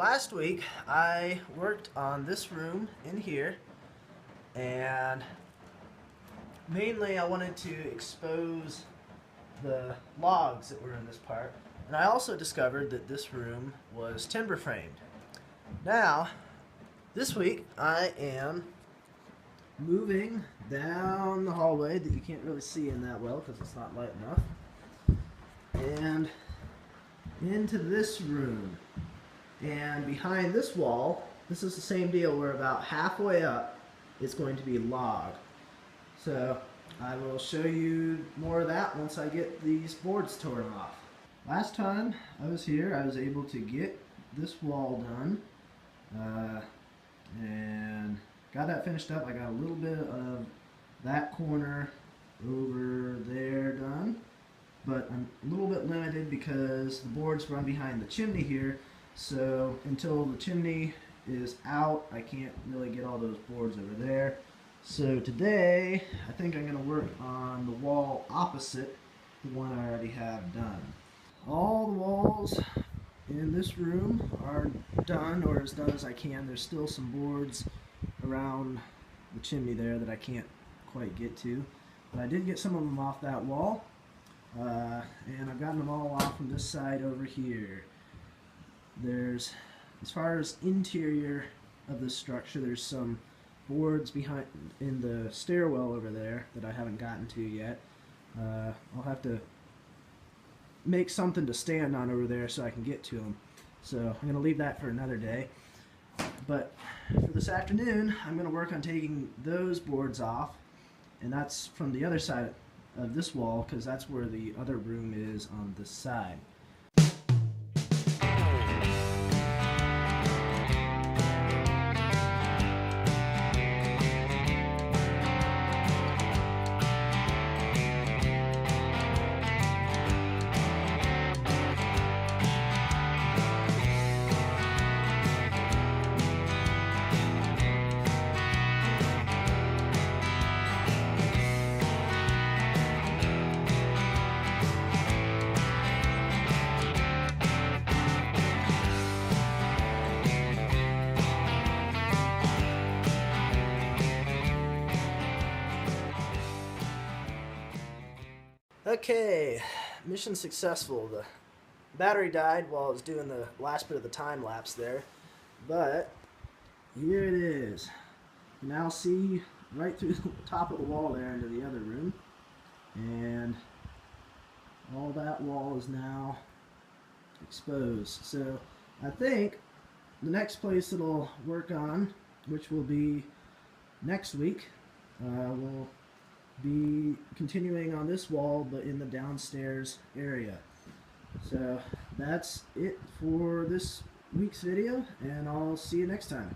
last week I worked on this room in here, and mainly I wanted to expose the logs that were in this part, and I also discovered that this room was timber framed. Now, this week I am moving down the hallway that you can't really see in that well because it's not light enough, and into this room. And behind this wall, this is the same deal, we're about halfway up, it's going to be log. So I will show you more of that once I get these boards torn off. Last time I was here, I was able to get this wall done and got that finished up. I got a little bit of that corner over there done, but I'm a little bit limited because the boards run behind the chimney here. So until the chimney is out, I can't really get all those boards over there. So today, I think I'm going to work on the wall opposite the one I already have done. All the walls in this room are done, or as done as I can. There's still some boards around the chimney there that I can't quite get to. But I did get some of them off that wall, and I've gotten them all off from this side over here. There's, as far as interior of the structure, there's some boards behind in the stairwell over there that I haven't gotten to yet. I'll have to make something to stand on over there so I can get to them. So I'm going to leave that for another day. But for this afternoon, I'm going to work on taking those boards off, and that's from the other side of this wall because that's where the other room is on this side. Okay, mission successful. The battery died while I was doing the last bit of the time lapse there, but here it is. You can now see right through the top of the wall there into the other room, and all that wall is now exposed. So I think the next place it'll work on, which will be next week, will be continuing on this wall but in the downstairs area. So that's it for this week's video, and I'll see you next time.